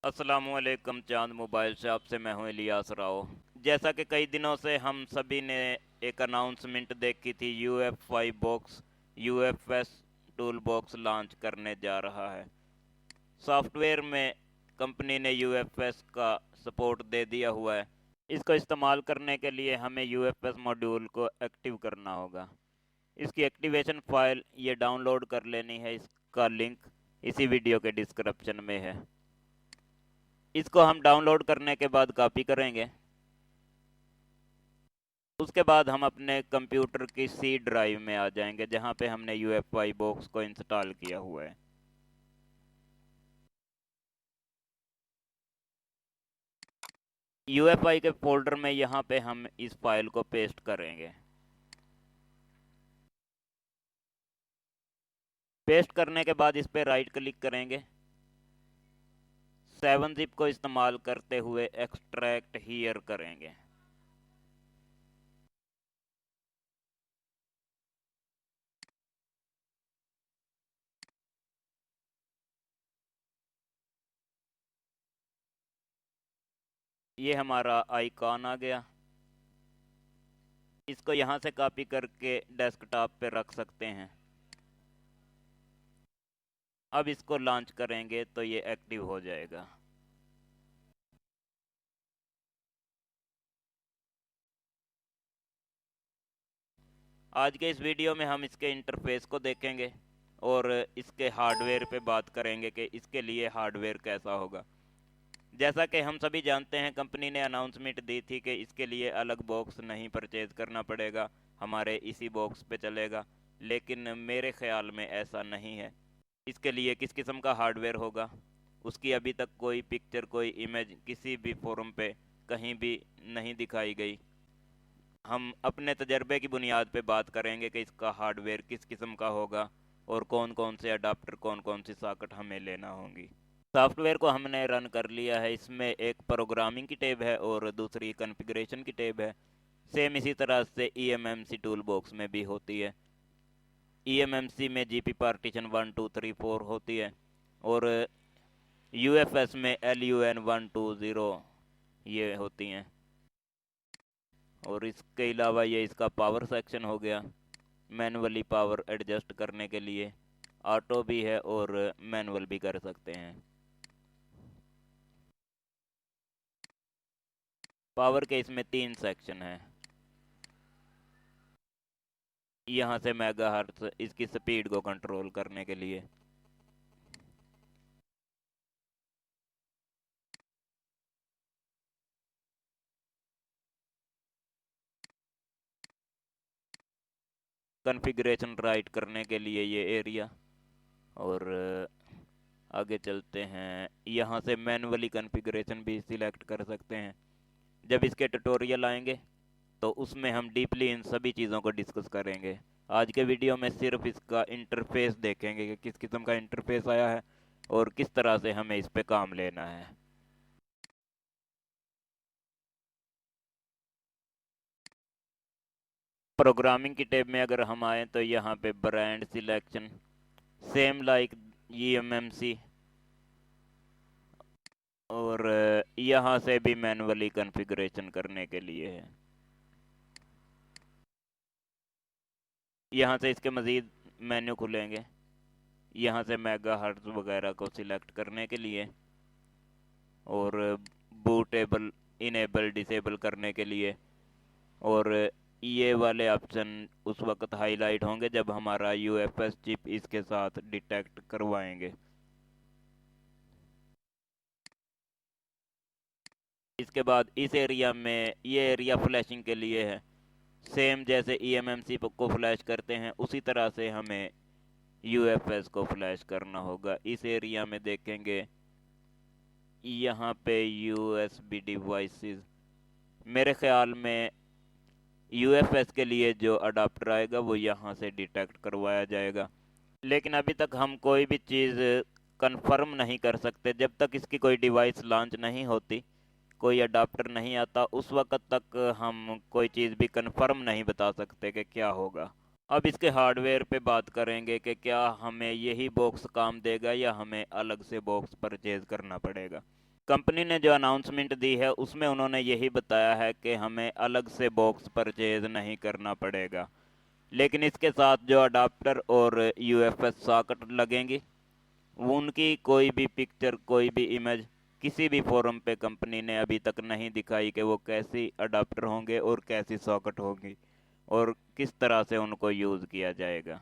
अस्सलामुअलैकुम। चांद मोबाइल से आपसे मैं हूं इलियास राव। जैसा कि कई दिनों से हम सभी ने एक अनाउंसमेंट देखी थी, UF5 box UFS tool box launch करने जा रहा है। सॉफ्टवेयर में कंपनी ने UFS का सपोर्ट दे दिया हुआ है। इसको इस्तेमाल करने के लिए हमें UFS मॉड्यूल को एक्टिव करना होगा। इसकी एक्टिवेशन फाइल ये डाउनलोड कर लेनी है। इसका लिंक इसी वीडियो के डिस्क्रिप्शन में है। इसको हम डाउनलोड करने के बाद कॉपी करेंगे। उसके बाद हम अपने कंप्यूटर की सी ड्राइव में आ जाएंगे, जहां पे हमने UFI बॉक्स को इंस्टॉल किया हुआ है। UFI के फोल्डर में यहाँ पे हम इस फाइल को पेस्ट करेंगे। पेस्ट करने के बाद इस पे राइट क्लिक करेंगे। 7-zip को इस्तेमाल करते हुए एक्सट्रैक्ट हियर करेंगे। ये हमारा आइकॉन आ गया। इसको यहाँ से कॉपी करके डेस्कटॉप पे रख सकते हैं। अब इसको लॉन्च करेंगे तो ये एक्टिव हो जाएगा। आज के इस वीडियो में हम इसके इंटरफेस को देखेंगे और इसके हार्डवेयर पे बात करेंगे कि इसके लिए हार्डवेयर कैसा होगा। जैसा कि हम सभी जानते हैं, कंपनी ने अनाउंसमेंट दी थी कि इसके लिए अलग बॉक्स नहीं परचेज करना पड़ेगा, हमारे इसी बॉक्स पे चलेगा। लेकिन मेरे ख्याल में ऐसा नहीं है। इसके लिए किस किस्म का हार्डवेयर होगा, उसकी अभी तक कोई पिक्चर, कोई इमेज किसी भी फोरम पे कहीं भी नहीं दिखाई गई। हम अपने तजर्बे की बुनियाद पे बात करेंगे कि इसका हार्डवेयर किस किस्म का होगा और कौन कौन से अडाप्टर, कौन कौन सी सॉकेट हमें लेना होंगी। सॉफ्टवेयर को हमने रन कर लिया है। इसमें एक प्रोग्रामिंग की टैब है और दूसरी कॉन्फ़िगरेशन की टैब है। सेम इसी तरह से EMMC टूल बॉक्स में भी होती है। EMMC में GP पार्टीशन 1 2 3 4 होती है और UFS में LUN 1 2 0 ये होती हैं। और इसके अलावा ये इसका पावर सेक्शन हो गया, मैनुअली पावर एडजस्ट करने के लिए। ऑटो भी है और मैनुअल भी कर सकते हैं। पावर के इसमें 3 सेक्शन हैं। यहाँ से मेगाहर्ट्ज इसकी स्पीड को कंट्रोल करने के लिए। कॉन्फ़िगरेशन राइट करने के लिए ये एरिया। और आगे चलते हैं। यहाँ से मैनुअली कॉन्फ़िगरेशन भी सिलेक्ट कर सकते हैं। जब इसके ट्यूटोरियल आएंगे तो उसमें हम डीपली इन सभी चीज़ों को डिस्कस करेंगे। आज के वीडियो में सिर्फ इसका इंटरफेस देखेंगे कि किस किस्म का इंटरफेस आया है और किस तरह से हमें इस पे काम लेना है। प्रोग्रामिंग की टैब में अगर हम आए तो यहाँ पे brand selection, same like EMMC, और यहाँ से भी मैनुअली कॉन्फ़िगरेशन करने के लिए है। यहाँ से इसके मज़ीद मेन्यू खुलेंगे। यहाँ से मेगाहर्ट्ज़ वगैरह को सिलेक्ट करने के लिए और बूटेबल इनेबल डिसेबल करने के लिए। और ये वाले ऑप्शन उस वक्त हाईलाइट होंगे जब हमारा UFS चिप इसके साथ डिटेक्ट करवाएंगे। इसके बाद इस एरिया में, ये एरिया फ्लैशिंग के लिए है। सेम जैसे EMMC को फ्लैश करते हैं उसी तरह से हमें UFS को फ्लैश करना होगा। इस एरिया में देखेंगे यहाँ पे USB डिवाइसेस, मेरे ख्याल में UFS के लिए जो अडाप्टर आएगा वो यहाँ से डिटेक्ट करवाया जाएगा। लेकिन अभी तक हम कोई भी चीज़ कंफर्म नहीं कर सकते जब तक इसकी कोई डिवाइस लॉन्च नहीं होती, कोई अडाप्टर नहीं आता। उस वक्त तक हम कोई चीज़ भी कंफर्म नहीं बता सकते कि क्या होगा। अब इसके हार्डवेयर पे बात करेंगे कि क्या हमें यही बॉक्स काम देगा या हमें अलग से बॉक्स परचेज करना पड़ेगा। कंपनी ने जो अनाउंसमेंट दी है उसमें उन्होंने यही बताया है कि हमें अलग से बॉक्स परचेज नहीं करना पड़ेगा, लेकिन इसके साथ जो अडाप्टर और यूएफएस सॉकेट लगेंगी उनकी कोई भी पिक्चर, कोई भी इमेज किसी भी फोरम पे कंपनी ने अभी तक नहीं दिखाई कि वो कैसी अडाप्टर होंगे और कैसी सॉकेट होगी और किस तरह से उनको यूज़ किया जाएगा।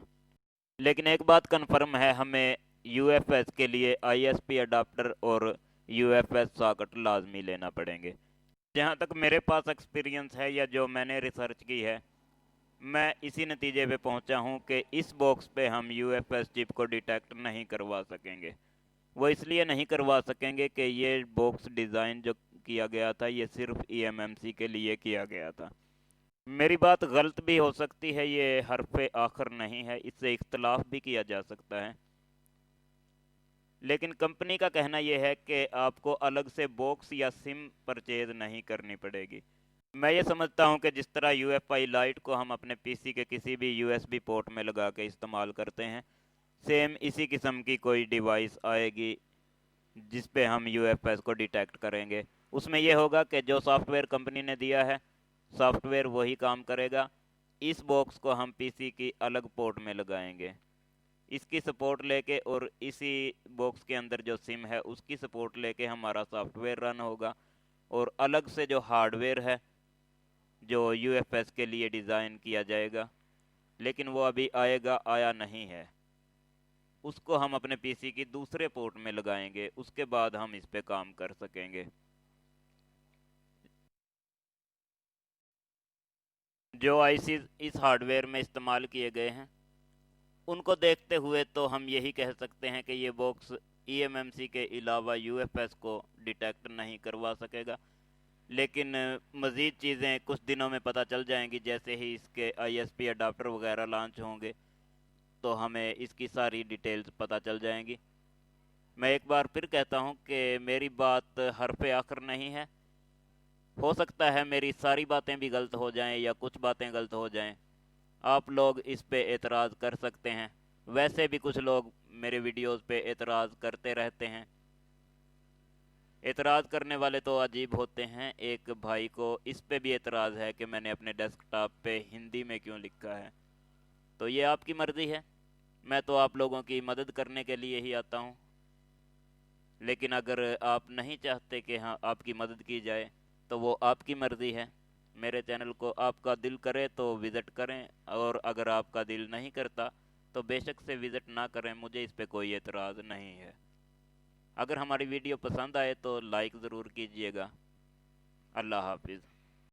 लेकिन एक बात कंफर्म है, हमें यूएफएस के लिए आईएसपी अडाप्टर और यूएफएस सॉकेट लाजमी लेना पड़ेंगे। जहाँ तक मेरे पास एक्सपीरियंस है या जो मैंने रिसर्च की है, मैं इसी नतीजे पे पहुंचा हूं कि इस बॉक्स पे हम यूएफएस चिप को डिटेक्ट नहीं करवा सकेंगे। वो इसलिए नहीं करवा सकेंगे कि ये बॉक्स डिज़ाइन जो किया गया था ये सिर्फ ईएमएमसी के लिए किया गया था। मेरी बात गलत भी हो सकती है, ये हरफ आखिर नहीं है, इससे इख्तलाफ भी किया जा सकता है, लेकिन कंपनी का कहना यह है कि आपको अलग से बॉक्स या सिम परचेज नहीं करनी पड़ेगी। मैं ये समझता हूँ कि जिस तरह यूएफआई लाइट को हम अपने पीसी के किसी भी यूएसबी पोर्ट में लगा के इस्तेमाल करते हैं, सेम इसी किस्म की कोई डिवाइस आएगी जिस पे हम यूएफएस को डिटेक्ट करेंगे। उसमें यह होगा कि जो सॉफ्टवेयर कंपनी ने दिया है सॉफ्टवेयर वही काम करेगा। इस बॉक्स को हम पीसी की अलग पोर्ट में लगाएंगे, इसकी सपोर्ट लेके, और इसी बॉक्स के अंदर जो सिम है उसकी सपोर्ट लेके हमारा सॉफ्टवेयर रन होगा। और अलग से जो हार्डवेयर है जो यूएफएस के लिए डिज़ाइन किया जाएगा, लेकिन वो अभी आएगा, आया नहीं है, उसको हम अपने पीसी की दूसरे पोर्ट में लगाएंगे, उसके बाद हम इस पे काम कर सकेंगे। जो आईसीज इस हार्डवेयर में इस्तेमाल किए गए हैं उनको देखते हुए तो हम यही कह सकते हैं कि ये बॉक्स ईएमएमसी के अलावा यूएफएस को डिटेक्ट नहीं करवा सकेगा। लेकिन मज़ीद चीज़ें कुछ दिनों में पता चल जाएंगी, जैसे ही इसके आईएसपी अडाप्टर वगैरह लॉन्च होंगे तो हमें इसकी सारी डिटेल्स पता चल जाएंगी। मैं एक बार फिर कहता हूँ कि मेरी बात हरफ आखिर नहीं है, हो सकता है मेरी सारी बातें भी गलत हो जाएं या कुछ बातें गलत हो जाएं, आप लोग इस पे एतराज़ कर सकते हैं। वैसे भी कुछ लोग मेरे वीडियोस पे एतराज़ करते रहते हैं। एतराज़ करने वाले तो अजीब होते हैं। एक भाई को इस पे भी एतराज़ है कि मैंने अपने डेस्कटॉप पे हिंदी में क्यों लिखा है। तो ये आपकी मर्ज़ी है, मैं तो आप लोगों की मदद करने के लिए ही आता हूँ। लेकिन अगर आप नहीं चाहते कि हाँ आपकी मदद की जाए तो वो आपकी मर्ज़ी है। मेरे चैनल को आपका दिल करे तो विज़िट करें, और अगर आपका दिल नहीं करता तो बेशक से विज़िट ना करें, मुझे इस पे कोई एतराज़ नहीं है। अगर हमारी वीडियो पसंद आए तो लाइक ज़रूर कीजिएगा। अल्लाह हाफिज़।